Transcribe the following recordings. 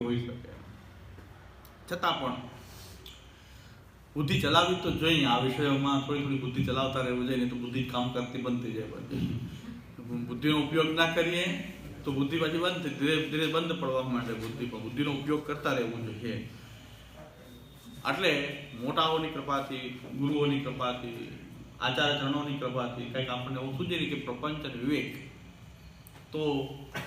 હોઈ શકે, છતાં પણ બુદ્ધિ ચલાવવી તો જોઈએ. આ વિષયોમાં થોડી થોડી બુદ્ધિ ચલાવતા રહેવું જોઈએ, નહીં તો બુદ્ધિ કામ કરતી બંધ થઈ જાય. પછી બુદ્ધિનો ઉપયોગ ના કરીએ તો બુદ્ધિ પાછી બંધ થઈ, ધીરે ધીરે બંધ પડવા માટે બુદ્ધિનો ઉપયોગ કરતા રહેવું જોઈએ. એટલે મોટાઓની કૃપાથી, ગુરુઓની કૃપાથી, આચાર્ય ચરણોની કૃપાથી કંઈક આપણને એવું સૂચે કે પ્રપંચ અને વિવેક તો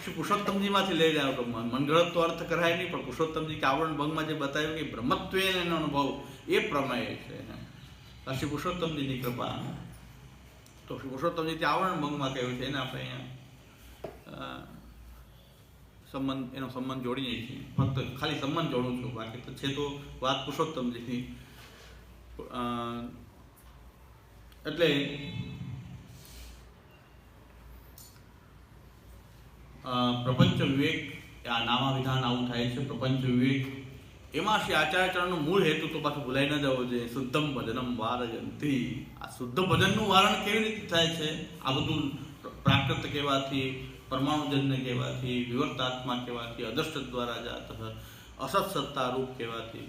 શ્રી પુરુષોત્તમજીમાંથી લઈ જાય. તો મનગળત તો અર્થ કરાય નહીં, પણ પુરુષોત્તમજી કે આવરણ ભંગમાં જે બતાવ્યું કે બ્રહ્મત્વ એનો અનુભવ એ પ્રમેય છે. શ્રી પુરુષોત્તમજીની કૃપા, તો શ્રી પુરુષોત્તમજી આવરણ ભંગમાં કહ્યું છે, એને આપણે અહીંયા સંબંધ, એનો સંબંધ જોડીએ છીએ. ફક્ત ખાલી સંબંધ જોડું છું, બાકી તો છે તો વાત પુરુષોત્તમજીની. એટલે પ્રપંચ વિવેક, આ નામા વિધાન આવું થાય છે. પ્રપંચ વિવેક એમાં શ્રી આચાર્ય ચરણનું મૂળ હેતુ તો પાછું ભૂલાઈ ન જવો જોઈએ. શુદ્ધમ ભજનમ વારયંતી. આ શુદ્ધ ભજનનું વારણ કેવી રીતે થાય છે? આ બધું પ્રાકૃત કહેવાથી, પરમાણુજન્ય કહેવાથી, વિવર્તાત્મા કહેવાથી, અદૃષ્ટ દ્વારા જાત, અસત સત્તા રૂપ કહેવાથી,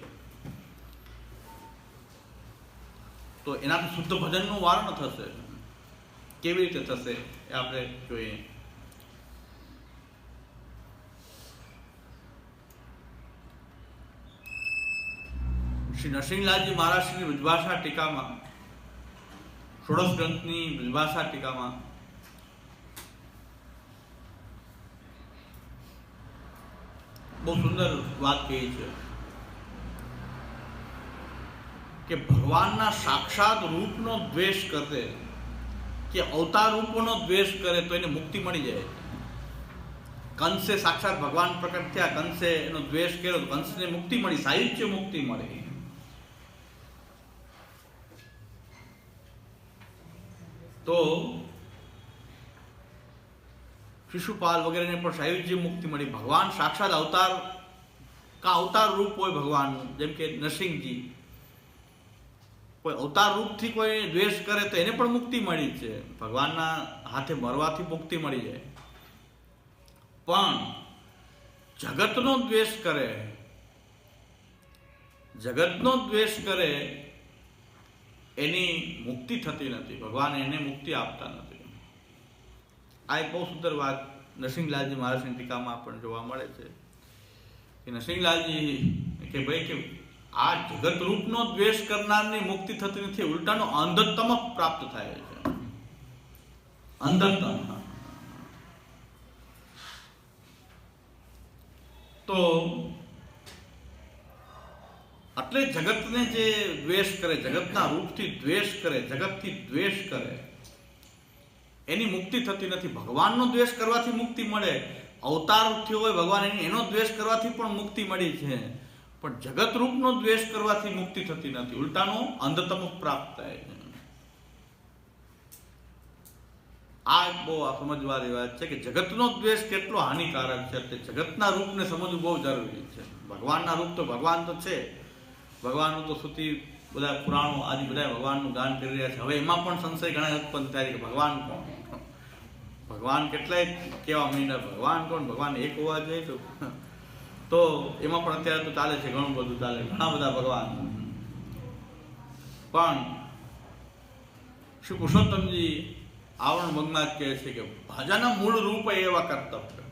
તો એનાથી શુદ્ધ ભજનનું વારણ થશે. કેવી રીતે થશે એ આપણે જોઈએ. શ્રી નરસિંહલાલજી મહારાજની બ્રજભાષા ટીકામાં, ષોડશ ગ્રંથની બ્રજભાષા ટીકામાં બહુ સુંદર વાત કહી છે કે ભગવાનના સાક્ષાત રૂપનો દ્વેષ કરે કે અવતાર રૂપોનો દ્વેષ કરે તો એને મુક્તિ મળી જાય. કંસે સાક્ષાત ભગવાન પ્રકટ થયા, કંસે એનો દ્વેષ કર્યો તો કંસને મુક્તિ મળી, સાહિત્ય મુક્તિ મળી. તો શિશુપાલ વગેરેને પણ સાયુજ્ય મુક્તિ મળી. ભગવાન સાક્ષાત અવતાર કા અવતાર રૂપ હોય ભગવાનનું, જેમ કે નરસિંહજી, કોઈ અવતાર રૂપથી કોઈ દ્વેષ કરે તો એને પણ મુક્તિ મળી છે. ભગવાનના હાથે મરવાથી મુક્તિ મળી જાય. પણ જગતનો દ્વેષ કરે, જગતનો દ્વેષ કરે એની મુક્તિ થતી નથી. ભગવાન એને મુક્તિ આપતા નથી. આ એક બહુ સુંદર વાત નરસિંહલાલજી મહારાજની ટીકામાં પણ જોવા મળે છે કે નરસિંહલાલજી કે ભાઈ કે આ જગત રૂપનો દ્વેષ કરનારની મુક્તિ થતી નથી, ઉલટાનો અંધતમ પ્રાપ્ત થાય છે. અંધતમ. તો એટલે જગતને જે દ્વેષ કરે, જગતના રૂપથી દ્વેષ કરે, જગતથી દ્વેષ કરે, એની મુક્તિ થતી નથી. ભગવાનનો દ્વેષ કરવાથી મુક્તિ મળે, અવતાર થયો હોય ભગવાન એનો દ્વેષ કરવાથી પણ મુક્તિ મળી છે, પણ જગત રૂપનો દ્વેષ કરવાથી મુક્તિ થતી નથી, ઉલટાનો અંધતમ પ્રાપ્ત થાય છે. આ બહુ સમજવાની વાત છે કે જગતનો દ્વેષ કેટલો હાનિકારક છે. એટલે જગતના રૂપને સમજવું બહુ જરૂરી છે. ભગવાનના રૂપ તો ભગવાન તો છે, ભગવાનનું તો શ્રુતિ, બધા પુરાણો આદિ બધા ભગવાનનું ગાન કરી રહ્યા છે. હવે એમાં પણ સંશય ઘણા ઉત્પન્ન થાય કે ભગવાન કોણ, ભગવાન કેટલાય કેવા માંડ્યા, ભગવાન કોણ, ભગવાન એક હોવા જોઈએ. તો એમાં પણ અત્યારે તો ચાલે છે, ઘણું બધું ચાલે, ઘણા બધા ભગવાન. પણ શ્રી પુરુષોત્તમજી આવરણ ભંગમાં જ કહે છે કે ભજન મૂળ રૂપ એવા કર્તવ્ય.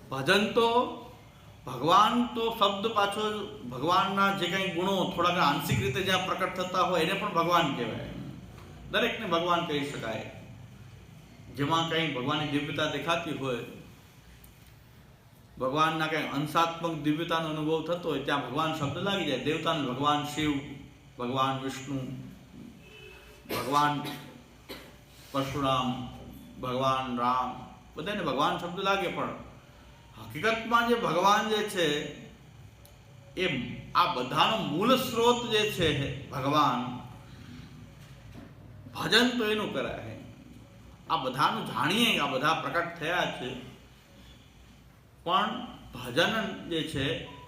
ભજન તો ભગવાન તો શબ્દ પાછો ભગવાનના જે કંઈ ગુણો થોડા આંશિક રીતે જ્યાં પ્રકટ થતા હોય એને પણ ભગવાન કહેવાય. દરેકને ભગવાન કહી શકાય. જેમાં કંઈ ભગવાનની દિવ્યતા દેખાતી હોય, ભગવાનના કંઈ અંશાત્મક દિવ્યતાનો અનુભવ થતો હોય, ત્યાં ભગવાન શબ્દ લાગી જાય. દેવતાને ભગવાન શિવ, ભગવાન વિષ્ણુ, ભગવાન પરશુરામ, ભગવાન રામ, બધાને ભગવાન શબ્દ લાગે. પણ હકીકતમાં જે ભગવાન જે છે એ આ બધાનો મૂળ સ્ત્રોત જે છે ભગવાન, ભજન તો એનું કરાય. આ બધાનું જાણીએ, આ બધા પ્રકટ થયા છે, પણ ભજન જે છે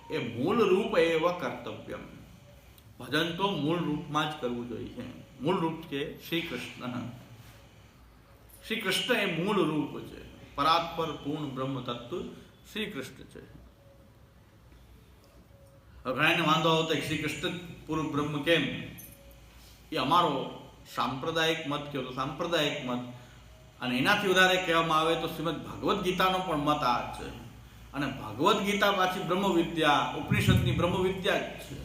એ મૂળ રૂપ એવા કર્તવ્ય. ભજન તો મૂળ રૂપમાં જ કરવું જોઈએ. મૂળ રૂપ છે શ્રી કૃષ્ણ. શ્રી કૃષ્ણ એ મૂળ રૂપ છે. પરાત્પર પૂર્ણ બ્રહ્મ તત્વ શ્રી કૃષ્ણ છે. હવે ઘણાને વાંધો આવતો કે શ્રી કૃષ્ણ પૂર્વ બ્રહ્મ કેમ? એ અમારો સાંપ્રદાયિક મત કહો તો સાંપ્રદાયિક મત, અને એનાથી વધારે કહેવામાં આવે તો શ્રીમદ ભગવદ્ ગીતાનો પણ મત આ છે. અને ભગવદ્ ગીતા પાછી બ્રહ્મ વિદ્યા, ઉપનિષદની બ્રહ્મ વિદ્યા જ છે.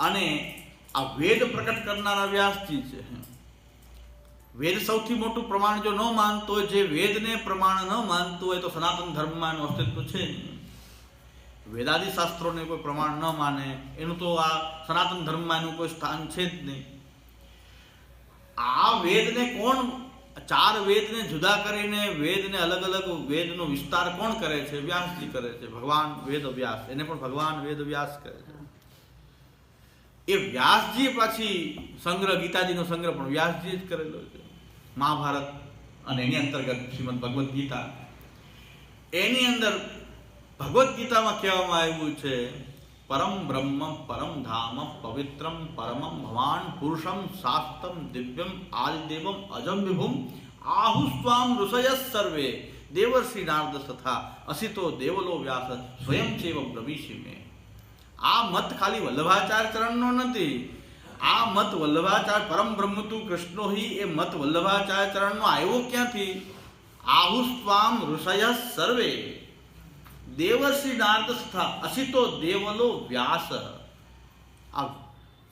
અને આ વેદ પ્રકટ કરનારા વ્યાસજી છે. વેદ સૌથી મોટું પ્રમાણ જો ન માનતો હોય, જે વેદને પ્રમાણ ન માનતું હોય, તો સનાતન ધર્મમાં એનું અસ્તિત્વ છે નહીં. વેદાદિ શાસ્ત્રોને કોઈ પ્રમાણ ન માને એનું તો આ સનાતન ધર્મમાં એનું કોઈ સ્થાન છે જ નહીં. આ વેદને કોણ, ચાર વેદને જુદા કરીને વેદને અલગ અલગ વેદનો વિસ્તાર કોણ કરે છે? વ્યાસજી કરે છે. ભગવાન વેદ વ્યાસ, એને પણ ભગવાન વેદ વ્યાસ કહે છે. એ વ્યાસજી પાછી સંગ્રહ, ગીતાજીનો સંગ્રહ પણ વ્યાસજી જ કરેલો છે. મહાભારત અને એની અંતર્ગત શ્રીમદ ભગવદ્ ગીતા, એની અંદર ભગવદ્ ગીતામાં કહેવામાં આવ્યું છે, પરમ બ્રહ્મ પરમ ધામ પવિત્રમ પરમમ ભવાન પુરુષમ શાસ્ત્રમ દિવ્યમ આદિદેવમ અજમ વિભુમ આહુસ્વામ ઋષય સર્વે દેવર્ષિ નારદ તથા અસિતો દેવલો વ્યાસ સ્વયં ચેવ બ્રવીષિ મે. આ મત ખાલી વલ્લભાચાર્ય ચરણનો નથી. આ મત વલ્લભાચાર્ય પરમ બ્રહ્મ તું કૃષ્ણો હિ, એ મત વલ્લભાચાર્ય ચરણનો આવ્યો ક્યાંથી? આહુસ્વામ ઋષય સર્વે દેવર્ષિ નારદ તથા અસિતો દેવલો વ્યાસ. આ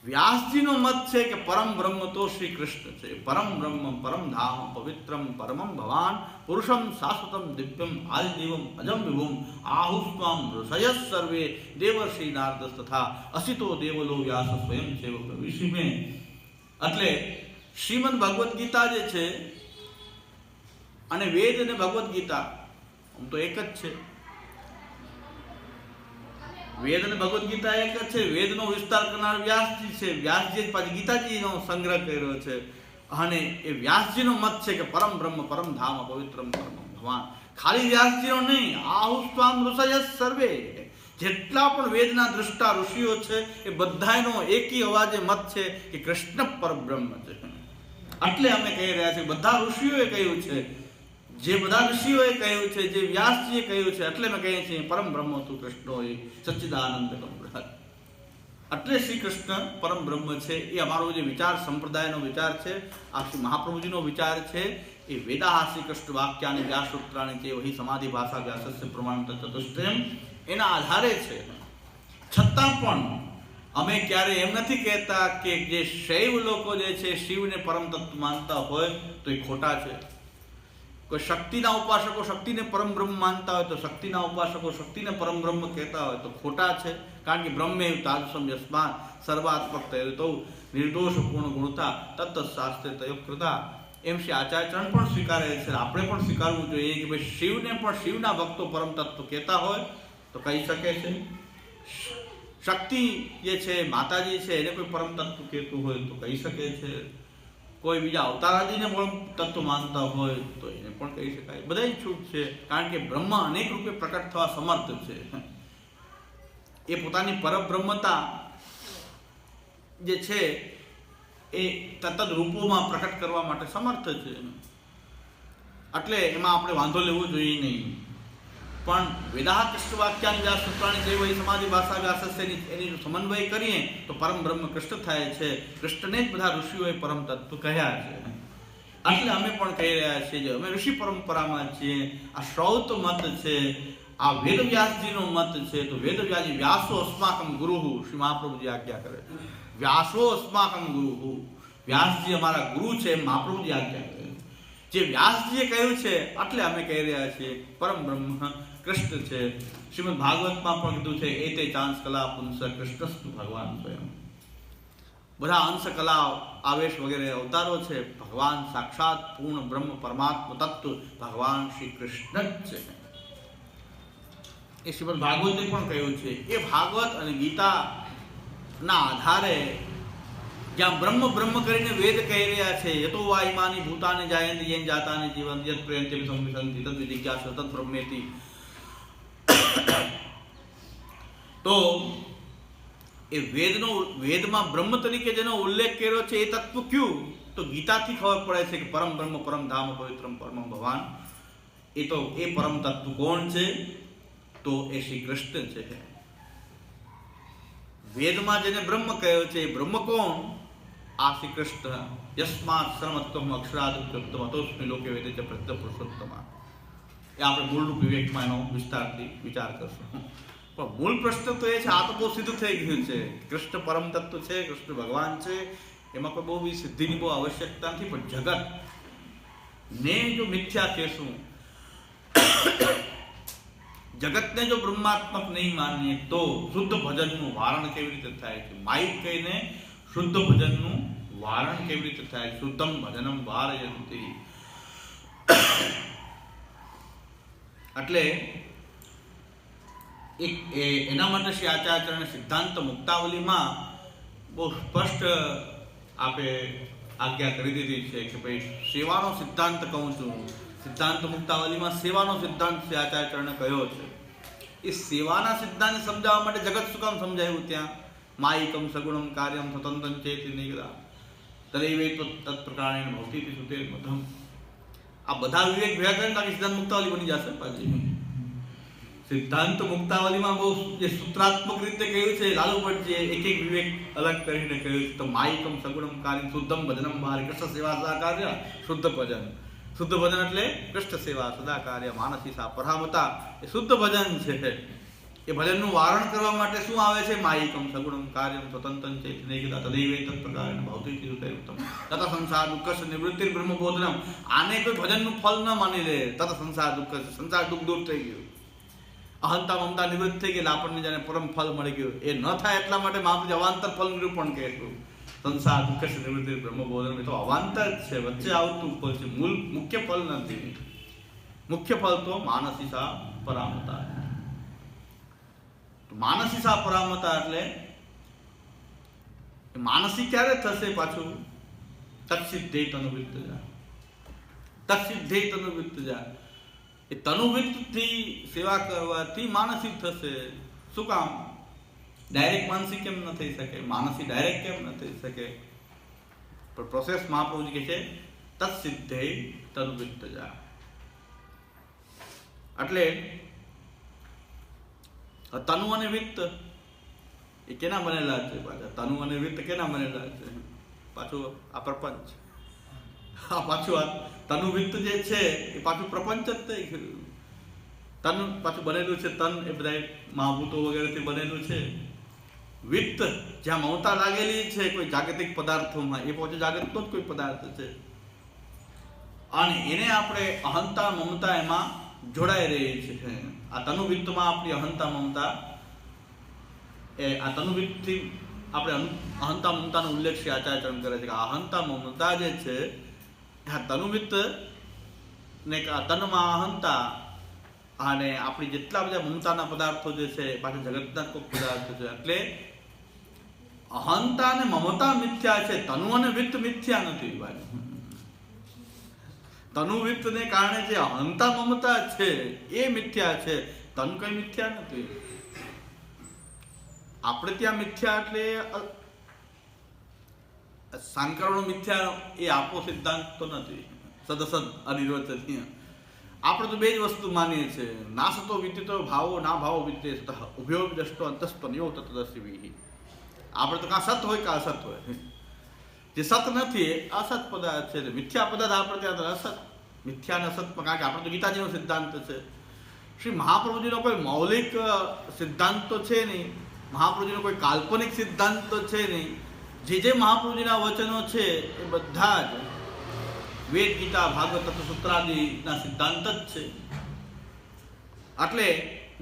વ્યાસજીનો મત છે કે પરમ બ્રહ્મ તો શ્રી કૃષ્ણ છે. પરમ બ્રહ્મ પરમ ધામ પવિત્રમ પરમમ ભવાન પુરુષમ શાશ્વતમ દિવ્યમ આદિદેવમ અજમ વિભુમ આહુસ્વામ ઋષય સર્વે દેવર્ષિ નારદ તથા અસિતો દેવલો વ્યાસ સ્વયં ચેવ બ્રવીષિ મે. એટલે શ્રીમદ ભગવદ્ ગીતા જે છે, અને વેદ અને ભગવદ્ ગીતા આમ તો એક જ છે. વેદ અને ભગવદ્ ગીતા એક જ છે. વેદનો વિસ્તાર કરનાર વ્યાસજી છે. વ્યાસજી પાછી ગીતાજીનો સંગ્રહ કર્યો છે. અને એ વ્યાસજીનો મત છે કે પરમ બ્રહ્મ પરમ ધામ પવિત્રમ પરમ ભગવાન. ખાલી વ્યાસજીનો નહીં, આહુસ્વામ ઋષય સર્વે, જેટલા પણ વેદના દ્રષ્ટા ઋષિઓ છે એ બધાનો એકી અવાજે મત છે કે કૃષ્ણ પરબ્રહ્મ છે. એટલે અમે કહી રહ્યા છીએ, બધા ઋષિઓએ કહ્યું છે, જે બધા ઋષિઓએ કહ્યું છે, જે વ્યાસજીએ કહ્યું છે, એટલે અમે કહીએ છીએ પરમ બ્રહ્મ તું કૃષ્ણો સચ્ચિદાનંદ. એટલે શ્રી કૃષ્ણ પરમ બ્રહ્મ છે. એ અમારો જે વિચાર, સંપ્રદાયનો વિચાર છે, આ શ્રી મહાપ્રભુજીનો વિચાર છે. એ વેદાહ શ્રી કૃષ્ણ વાક્યાની વ્યાસસૂત્રાણી છે વહી સમાધિ ભાષા વ્યાસસ્ય પ્રમાણ ચતુષ્ટયમ, એના આધારે છે. છતાં પણ અમે ક્યારે એમ નથી કહેતા કે જે શૈવ લોકો જે છે શિવને પરમ તત્વ માનતા હોય તો એ ખોટા છે. કોઈ શક્તિના ઉપાસકો શક્તિને પરમ બ્રહ્મ માનતા હોય તો શક્તિના ઉપાસકો શક્તિને પરમ બ્રહ્મ કહેતા હોય તો ખોટા છે. કારણ કે બ્રહ્મેવ તાદૃશમ યસ્માત સર્વાત્મક તૈરતો નિર્દોષ પૂર્ણ ગુણતા તત્ત શાસ્ત્રે તયોકૃતા. એમ શ્રી આચાર્ય ચરણ પણ સ્વીકારે છે. આપણે પણ સ્વીકારવું જોઈએ કે ભાઈ શિવને પણ શિવના ભક્તો પરમ તત્વ કહેતા હોય તો કહી શકે છે. શક્તિ જે છે, માતાજી છે, એને કોઈ પરમ તત્વ કહેતું હોય તો કહી શકે છે. કોઈ બીજા અવતારાદિને પણ તત્વ માનતા હોય તો એને પણ કહી શકાય. બધાય છૂટ છે. કારણ કે બ્રહ્મ અનેક રૂપે પ્રકટ થવા સમર્થ છે. એ પોતાની પરબ્રહ્મતા જે છે એ તત્ત રૂપોમાં પ્રકટ કરવા માટે સમર્થ છે. એટલે એમાં આપણે વાંધો લેવો જોઈએ નહીં. પણ વેદાહ કૃષ્ણ વાક્યાની વ્યાસસૂત્રાણી જે વહી સમાધિ ભાષા વ્યાસસ્ય એની સમન્વય કરીએ તો પરમ બ્રહ્મ કૃષ્ણ થાય છે. કૃષ્ણને જ બધા ઋષિઓએ પરમ તત્વ કહ્યા છે. એટલે અમે પણ કહી રહ્યા છીએ, જે અમે ઋષિ પરંપરામાં છીએ. આ શ્રૌત મત છે, આ વેદવ્યાસજીનો મત છે. તો વેદવ્યાસજી વ્યાસો અસ્માકમ ગુરુ, શ્રી મહાપ્રભુજી આજ્ઞા કરે છે. વ્યાસો અસ્માકમ ગુરુ, વ્યાસજી અમારા ગુરુ છે, મહાપ્રભુજી આજ્ઞા કરે. જે વ્યાસજીએ કહ્યું છે એટલે અમે કહી રહ્યા છીએ પરમ બ્રહ્મ કૃષ્ણ છે. શ્રીમદ ભાગવતમાં પણ કીધું છે એતે ચાંસ કલા પુંસ કૃષ્ણસ્તુ ભગવાન સ્વયં. બધા અંશ કલા આવેશ વગેરે અવતારો છે. ભગવાન સાક્ષાત પૂર્ણ બ્રહ્મ પરમાત્મ તત્વ ભગવાન શ્રી કૃષ્ણ જ છે. એ શ્રીમદ ભાગવતે પણ કહ્યું છે. એ ભાગવત અને ગીતાના આધારે જ્યાં બ્રહ્મ બ્રહ્મ કરીને વેદ કહી રહ્યા છે, યતો વા ઇમાની ભૂતાની જાયંતિ યેન જાતાની જીવન યત પ્રેયંતિ સંવિશંતિ તદ વિજિજ્ઞાસ તદ બ્રહ્મેતિ. તો એ વેદમાં બ્રહ્મ તરીકે જેનો ઉલ્લેખ કર્યો છે એ તત્વ ક્યું? તો ગીતાથી ખબર પડે છે કે પરમ બ્રહ્મ પરમ ધામ પવિત્રમ પરમ ભગવાન. એ તો એ પરમ તત્વ કોણ છે? તો એ શ્રી કૃષ્ણ છે. વેદમાં જેને બ્રહ્મ કહ્યો છે એ બ્રહ્મ કોણ? આ શ્રી કૃષ્ણ. યસ્માત સર્વત્વમ અક્ષરાદુત્તમ અતોસ્મિ લોકે વેદે ચ પ્રત્ય પુરુષોત્તમ. એ આપણે મૂળરૂપ વિવેકમાં એનો વિસ્તારથી વિચાર કરશું. પણ મૂળ પ્રશ્ન તો એ છે, આ તો બહુ સિદ્ધ થઈ ગયું છે, કૃષ્ણ પરમ તત્વ છે, કૃષ્ણ ભગવાન છે, એમાં કોઈ બહુ સિદ્ધિની બહુ આવશ્યકતા નથી. પણ જગત ને જો મિથ્યા કહેશું, જગતને જો બ્રહ્માત્મક નહીં માનીએ તો શુદ્ધ ભજનનું વારણ કેવી રીતે થાય છે? માઇક કહીને શુદ્ધ ભજનનું વારણ કેવી રીતે થાય? શુદ્ધમ ભજનમ વારયંતિ. એટલે એના માટે શ્રી આચાર્યચરણે સિદ્ધાંત મુક્તાવલીમાં બહુ સ્પષ્ટ આપે આજ્ઞા કરી દીધી છે કે ભાઈ સેવાનો સિદ્ધાંત કહું છું. સિદ્ધાંત મુક્તાવલીમાં સેવાનો સિદ્ધાંત શ્રી આચાર્યચરણે કહ્યો છે. એ સેવાના સિદ્ધાંત સમજાવવા માટે જગત શું કામ સમજાયું? ત્યાં માયિકમ સગુણમ કાર્યમ સ્વતંત્રમ ચેતી નિગ્રહ તદૈવે તત્પ્રકારેણ ભવતી સુતેર મધમ. આ બધા વિવેક ભેગા કરીને તાકી સિદ્ધાંત મુક્તાવલી બની જશે. પાછી સિદ્ધાંત મુક્તાવલીમાં બહુ જે સૂત્રાત્મક રીતે કહ્યું છે, લાલુ ભટ્ટજીએ એક એક વિવેક અલગ કરીને કહ્યું છે. તો માયિકમ સગુણમ કાર્યમ શુદ્ધમ ભજનમ વારે કૃષ્ણ સેવા સદા કાર્ય શુદ્ધ ભજન. શુદ્ધ ભજન એટલે કૃષ્ણ સેવા સદા કાર્ય માનસી સા પરામતા. એ શુદ્ધ ભજન છે. એ ભજનનું વારણ કરવા માટે શું આવે છે? માયિકમ સગુણમ કાર્યમ સ્વતંત્રમ ચૈતન્ય તદૈવે તત્પ્રકારેણ ભવતી ઉત્તમ તત સંસાર દુઃખ નિવૃત્તિ બ્રહ્મબોધનમ. આને કોઈ ભજનનું ફળ ન માની લે. તત સંસાર દુઃખ, સંસાર દુઃખ દૂર થઈ ગયું, અહંતા મમતા નિવૃત્ત થઈ ગયેલા, આપણને જાણે પરમ ફળ મળી ગયું. એ ન થાય એટલા માટે મહાપ્રભુજી અવાંતર ફળ નિરૂપણ કહેતું. સંસાર દુઃખ નિવૃત્તિ બ્રહ્મબોધનમ. એ તો અવાંતર છે, વચ્ચે આવતું ફળ છે, મૂળ મુખ્ય ફળ નથી. મુખ્ય ફળ તો માનસી સા પરામતા. માનસી સા પરામતા એટલે માનસી ક્યારે થશે? પાછું તત્સિદ્ધે તનુવિત્તજા. તત્સિદ્ધે તનુવિત્તજા. એ તનુવિત્તથી સેવા કરવાથી માનસી થશે. શું કામ? ડાયરેક્ટ માનસી કેમ ન થઈ શકે? માનસી ડાયરેક્ટ કેમ ન થઈ શકે? પણ પ્રોસેસ મહાપ્રભુજી કહે છે તત્સિદ્ધે તનુવિત્તજા. એટલે તનુ અને વિત્ત એ કેના બનેલા છે? પાછા તનુ અને વિત્ત કેના બનેલા છે? પાછું આ પ્રપંચ. પાછું આ તનુ વિત્ત જે છે એ પાછું પ્રપંચ જ થઈ ગયું. તન પાછું બનેલું છે, તન એ બધા મહાભૂતો વગેરેથી બનેલું છે. વિત્ત જ્યાં મમતા લાગેલી છે કોઈ જાગતિક પદાર્થોમાં, એ પાછું જાગતનો જ કોઈ પદાર્થ છે. અને એને આપણે અહંતા મમતા એમાં જોડાઈ રહી છે. આ તનુવિત્તમાં આપણી અહંતા મમતા, એ આ તનુવિત્તથી આપણે અહંતા મમતાનો ઉલ્લેખ શ્રી આચાર્યચરણ કરે છે કે અહંતા મમતા જે છે, આ તનુવિત્ત ને તનમાં અહંતા અને આપણી જેટલા બધા મમતાના પદાર્થો જે છે પાછા જગતના કોઈ પદાર્થો છે. એટલે અહંતા અને મમતા મિથ્યા છે, તનુ અને વિત્ત મિથ્યા નથી. તનુવિત્ત ને કારણે જે અહંતા મમતા છે એ મિથ્યા છે, તન કઈ મિથ્યા નથી. આપણે ત્યાં મિથ્યા એટલે સાંકરણો મિથ્યા એ આપો સિદ્ધાંત તો નથી. સદસદ અનિર્વચનીય. આપણે તો બે જ વસ્તુ માનીએ છીએ, ના સતો વિદ્યુતો ભાવો ના ભાવો વિદ્યે સતઃ ઉભયો દ્રષ્ટો અંતસ્તો નિયો તત્વદર્શી. આપણે તો કાં સત હોય કાં અસત હોય. જે સત નથી એ અસત પદાર્થ છે. મિથ્યા પદાર્થ આપણે ત્યાં અસત, મિથ્યા અને અસતમાં, કારણ કે આપણે તો ગીતાજીનો સિદ્ધાંત છે. શ્રી મહાપ્રભુજીનો કોઈ મૌલિક સિદ્ધાંત તો છે નહીં, મહાપ્રભુજીનો કોઈ કાલ્પનિક સિદ્ધાંત તો છે નહીં. જે મહાપ્રભુજીના વચનો છે એ બધા જ વેદ, ગીતા, ભાગવત, સૂત્રાદિના સિદ્ધાંત જ છે. એટલે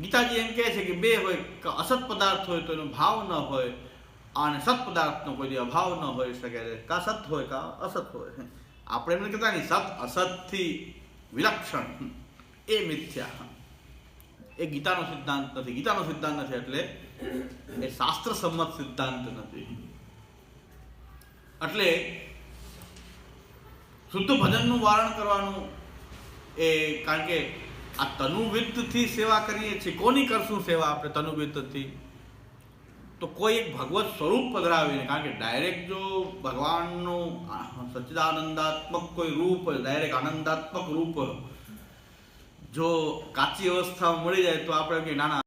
ગીતાજી એમ કહે છે કે બે હોય, કે અસત પદાર્થ હોય તો એનો ભાવ ન હોય, અને સત પદાર્થનો કોઈ અભાવ ન હોઈ શકે. કા સત હોય કા અસત હોય. આપણે એમને કહેતા નહીં સત અસતથી વિલક્ષણ એ મિથ્યા. એ ગીતાનો સિદ્ધાંત નથી. ગીતાનો સિદ્ધાંત નથી એટલે એ શાસ્ત્ર સંમત સિદ્ધાંત નથી. એટલે શુદ્ધ ભજનનું વારણ કરવાનું એ, કારણ કે આ તનુવિત્તથી સેવા કરીએ છીએ. કોની કરશું સેવા આપણે તનુવિત્તથી? તો કોઈ એક ભગવત સ્વરૂપ પધરાવીને. કારણ કે ડાયરેક્ટ જો ભગવાનનું સચ્ચિદાનંદાત્મક કોઈ રૂપ, ડાયરેક્ટ આનંદાત્મક રૂપ જો કાચી અવસ્થામાં મળી જાય તો આપણે કે ના ના